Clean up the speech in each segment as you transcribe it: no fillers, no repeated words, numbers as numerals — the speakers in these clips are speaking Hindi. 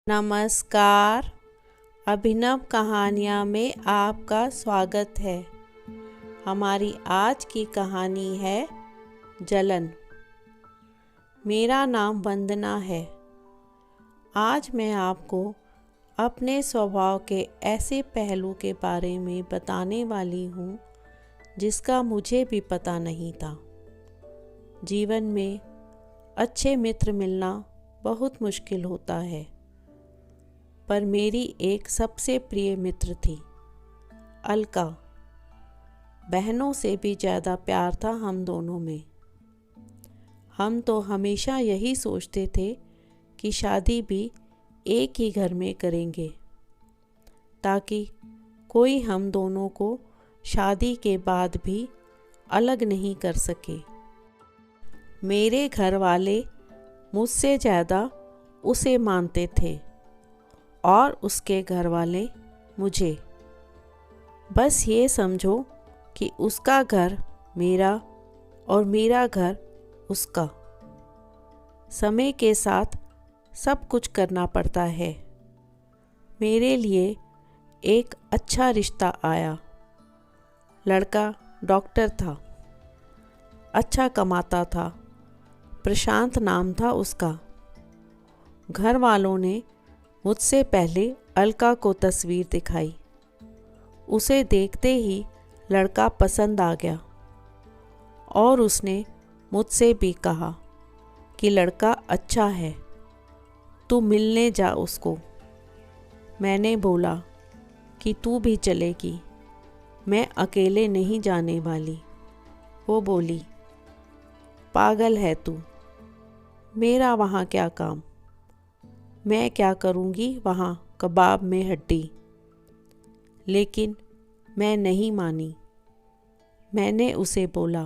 नमस्कार। अभिनव कहानियाँ में आपका स्वागत है। हमारी आज की कहानी है जलन। मेरा नाम वंदना है। आज मैं आपको अपने स्वभाव के ऐसे पहलू के बारे में बताने वाली हूँ जिसका मुझे भी पता नहीं था। जीवन में अच्छे मित्र मिलना बहुत मुश्किल होता है, पर मेरी एक सबसे प्रिय मित्र थी, अलका। बहनों से भी ज़्यादा प्यार था हम दोनों में। हम तो हमेशा यही सोचते थे कि शादी भी एक ही घर में करेंगे, ताकि कोई हम दोनों को शादी के बाद भी अलग नहीं कर सके। मेरे घर वाले मुझसे ज़्यादा उसे मानते थे और उसके घर वाले मुझे। बस ये समझो कि उसका घर मेरा और मेरा घर उसका। समय के साथ सब कुछ करना पड़ता है। मेरे लिए एक अच्छा रिश्ता आया। लड़का डॉक्टर था, अच्छा कमाता था। प्रशांत नाम था उसका। घर वालों ने मुझसे पहले अलका को तस्वीर दिखाई। उसे देखते ही लड़का पसंद आ गया और उसने मुझसे भी कहा कि लड़का अच्छा है, तू मिलने जा उसको। मैंने बोला कि तू भी चलेगी, मैं अकेले नहीं जाने वाली। वो बोली, पागल है तू, मेरा वहाँ क्या काम, मैं क्या करूँगी वहाँ कबाब में हड्डी। लेकिन मैं नहीं मानी। मैंने उसे बोला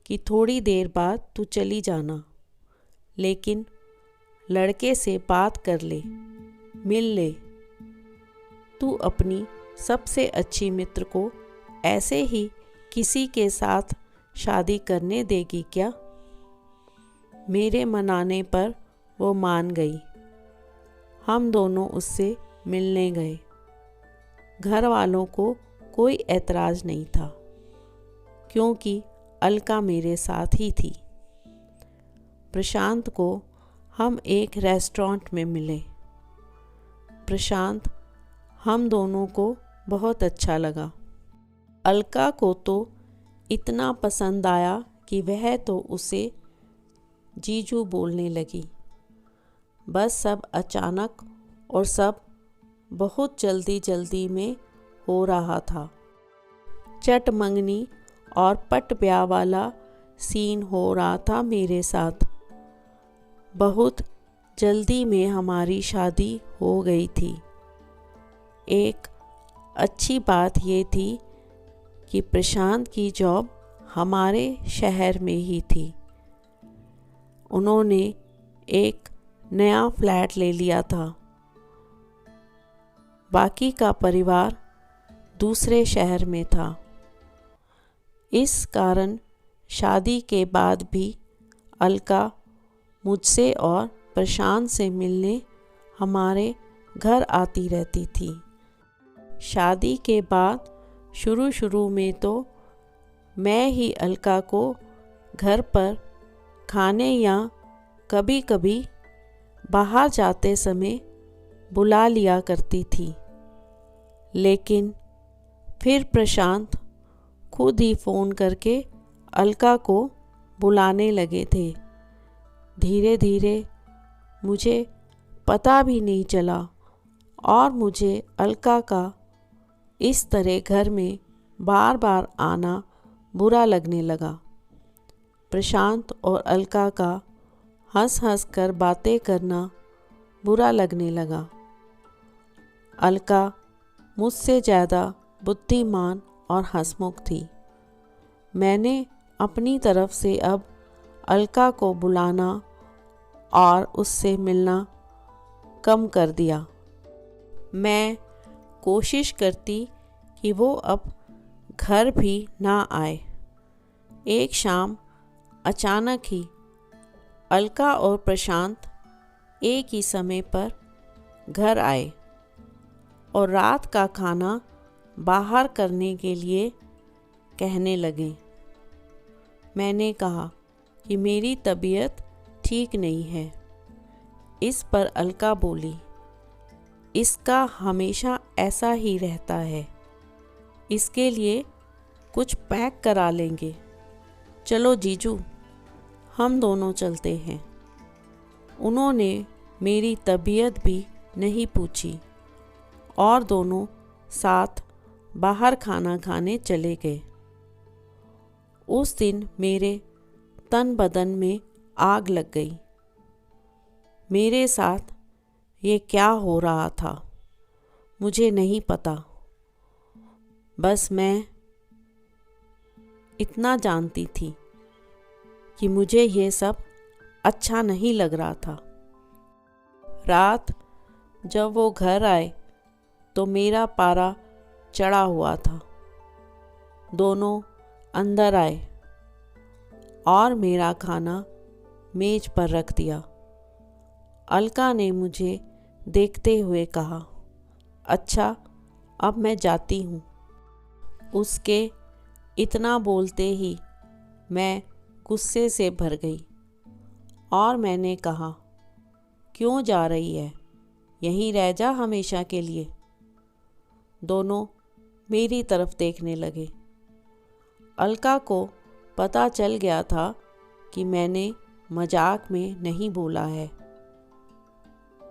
कि थोड़ी देर बाद तू चली जाना, लेकिन लड़के से बात कर ले, मिल ले। तू अपनी सबसे अच्छी मित्र को ऐसे ही किसी के साथ शादी करने देगी क्या? मेरे मनाने पर वो मान गई। हम दोनों उससे मिलने गए। घर वालों को कोई ऐतराज़ नहीं था, क्योंकि अलका मेरे साथ ही थी। प्रशांत को हम एक रेस्टोरेंट में मिले। प्रशांत हम दोनों को बहुत अच्छा लगा। अलका को तो इतना पसंद आया कि वह तो उसे जीजू बोलने लगी। बस सब अचानक और सब बहुत जल्दी में हो रहा था। चट मंगनी और पट ब्याह वाला सीन हो रहा था मेरे साथ। बहुत जल्दी में हमारी शादी हो गई थी। एक अच्छी बात ये थी कि प्रशांत की जॉब हमारे शहर में ही थी। उन्होंने एक नया फ्लैट ले लिया था। बाकी का परिवार दूसरे शहर में था। इस कारण शादी के बाद भी अलका मुझसे और प्रशांत से मिलने हमारे घर आती रहती थी। शादी के बाद शुरू में तो मैं ही अलका को घर पर खाने या कभी कभी बाहर जाते समय बुला लिया करती थी। लेकिन फिर प्रशांत खुद ही फ़ोन करके अलका को बुलाने लगे थे। धीरे धीरे मुझे पता भी नहीं चला और मुझे अलका का इस तरह घर में बार बार आना बुरा लगने लगा। प्रशांत और अलका का हंस कर बातें करना बुरा लगने लगा। अलका मुझसे ज़्यादा बुद्धिमान और हंसमुख थी। मैंने अपनी तरफ से अब अलका को बुलाना और उससे मिलना कम कर दिया। मैं कोशिश करती कि वो अब घर भी ना आए। एक शाम अचानक ही अलका और प्रशांत एक ही समय पर घर आए और रात का खाना बाहर करने के लिए कहने लगे। मैंने कहा कि मेरी तबीयत ठीक नहीं है। इस पर अलका बोली, इसका हमेशा ऐसा ही रहता है, इसके लिए कुछ पैक करा लेंगे। चलो जीजू, हम दोनों चलते हैं। उन्होंने मेरी तबीयत भी नहीं पूछी और दोनों साथ बाहर खाना खाने चले गए। उस दिन मेरे तन बदन में आग लग गई। मेरे साथ ये क्या हो रहा था मुझे नहीं पता। बस मैं इतना जानती थी कि मुझे ये सब अच्छा नहीं लग रहा था। रात जब वो घर आए तो मेरा पारा चढ़ा हुआ था। दोनों अंदर आए और मेरा खाना मेज पर रख दिया। अलका ने मुझे देखते हुए कहा, अच्छा अब मैं जाती हूँ। उसके इतना बोलते ही मैं गुस्से से भर गई और मैंने कहा, क्यों जा रही है, यहीं रह जा हमेशा के लिए। दोनों मेरी तरफ देखने लगे। अलका को पता चल गया था कि मैंने मजाक में नहीं बोला है।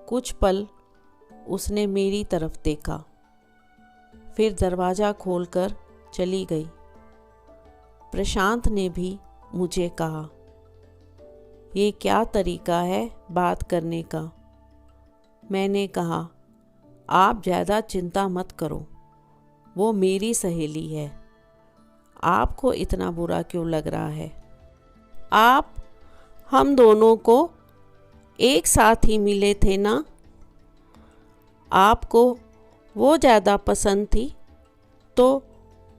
कुछ पल उसने मेरी तरफ देखा, फिर दरवाज़ा खोलकर चली गई। प्रशांत ने भी मुझे कहा, ये क्या तरीका है बात करने का। मैंने कहा, आप ज़्यादा चिंता मत करो, वो मेरी सहेली है, आपको इतना बुरा क्यों लग रहा है। आप हम दोनों को एक साथ ही मिले थे ना। आपको वो ज़्यादा पसंद थी तो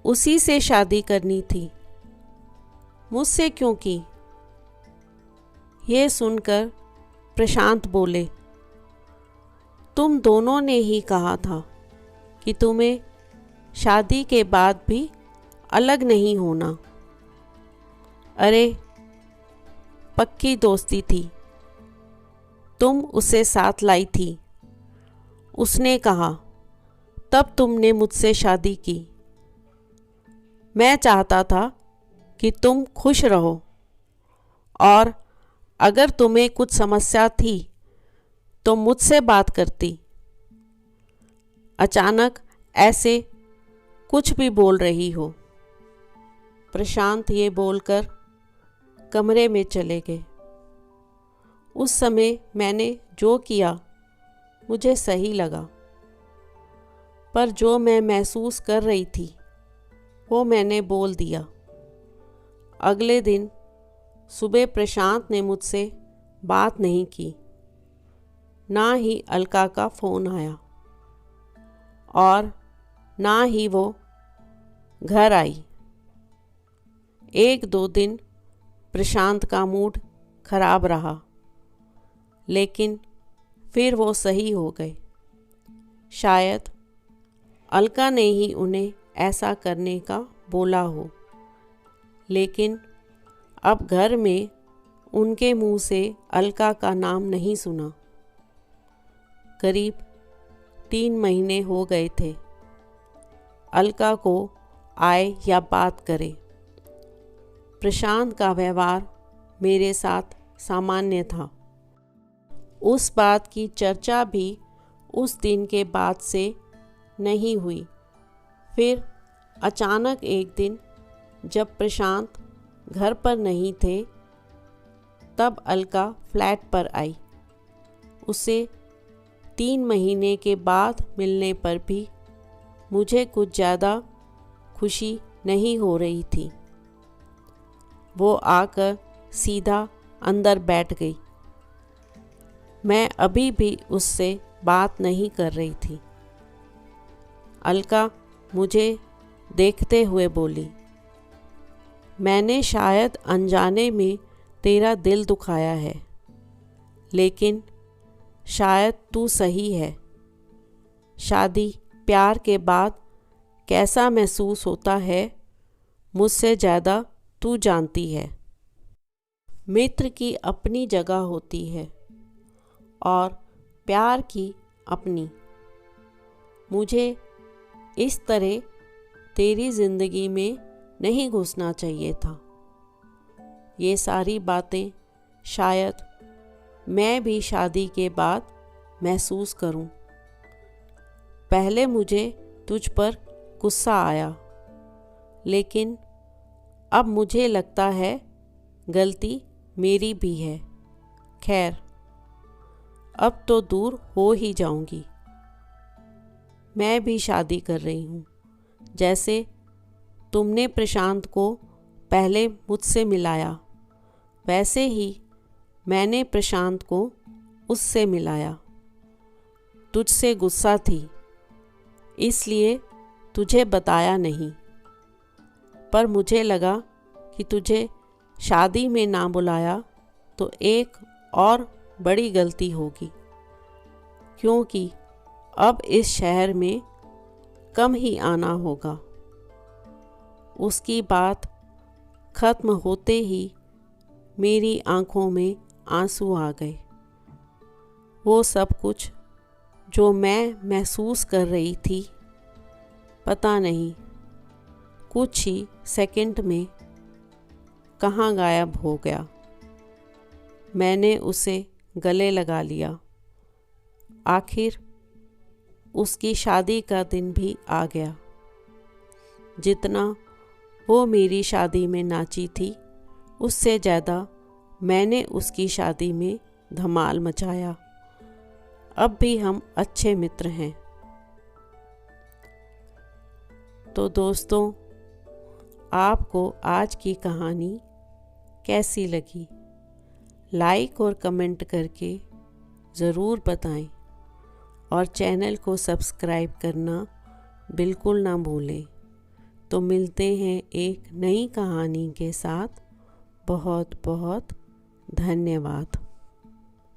उसी से शादी करनी थी, मुझसे क्यों की। ये सुनकर प्रशांत बोले, तुम दोनों ने ही कहा था कि तुम्हें शादी के बाद भी अलग नहीं होना। अरे पक्की दोस्ती थी, तुम उसे साथ लाई थी। उसने कहा, तब तुमने मुझसे शादी की। मैं चाहता था कि तुम खुश रहो और अगर तुम्हें कुछ समस्या थी तो मुझसे बात करती। अचानक ऐसे कुछ भी बोल रही हो। प्रशांत ये बोलकर कमरे में चले गए। उस समय मैंने जो किया मुझे सही लगा, पर जो मैं महसूस कर रही थी वो मैंने बोल दिया। अगले दिन सुबह प्रशांत ने मुझसे बात नहीं की, ना ही अलका का फ़ोन आया और ना ही वो घर आई। 1-2 दिन प्रशांत का मूड खराब रहा, लेकिन फिर वो सही हो गए। शायद अलका ने ही उन्हें ऐसा करने का बोला हो, लेकिन अब घर में उनके मुंह से अलका का नाम नहीं सुना। करीब 3 महीने हो गए थे अलका को आए या बात करे। प्रशांत का व्यवहार मेरे साथ सामान्य था। उस बात की चर्चा भी उस दिन के बाद से नहीं हुई। फिर अचानक एक दिन जब प्रशांत घर पर नहीं थे, तब अलका फ्लैट पर आई। उसे 3 महीने के बाद मिलने पर भी मुझे कुछ ज़्यादा खुशी नहीं हो रही थी। वो आकर सीधा अंदर बैठ गई। मैं अभी भी उससे बात नहीं कर रही थी। अलका मुझे देखते हुए बोली, मैंने शायद अनजाने में तेरा दिल दुखाया है, लेकिन शायद तू सही है। शादी प्यार के बाद कैसा महसूस होता है मुझसे ज़्यादा तू जानती है। मित्र की अपनी जगह होती है और प्यार की अपनी। मुझे इस तरह तेरी ज़िंदगी में नहीं घुसना चाहिए था। ये सारी बातें शायद मैं भी शादी के बाद महसूस करूं। पहले मुझे तुझ पर गुस्सा आया, लेकिन अब मुझे लगता है गलती मेरी भी है। खैर, अब तो दूर हो ही जाऊंगी। मैं भी शादी कर रही हूँ। जैसे तुमने प्रशांत को पहले मुझसे मिलाया, वैसे ही मैंने प्रशांत को उससे मिलाया। तुझसे गुस्सा थी, इसलिए तुझे बताया नहीं, पर मुझे लगा कि तुझे शादी में ना बुलाया तो एक और बड़ी गलती होगी, क्योंकि अब इस शहर में कम ही आना होगा। उसकी बात खत्म होते ही मेरी आंखों में आंसू आ गए। वो सब कुछ जो मैं महसूस कर रही थी, पता नहीं कुछ ही सेकंड में कहाँ गायब हो गया। मैंने उसे गले लगा लिया। आखिर उसकी शादी का दिन भी आ गया। जितना वो मेरी शादी में नाची थी, उससे ज़्यादा मैंने उसकी शादी में धमाल मचाया। अब भी हम अच्छे मित्र हैं। तो दोस्तों, आपको आज की कहानी कैसी लगी? लाइक और कमेंट करके ज़रूर बताएं और चैनल को सब्सक्राइब करना बिल्कुल ना भूलें। तो मिलते हैं एक नई कहानी के साथ। बहुत बहुत धन्यवाद।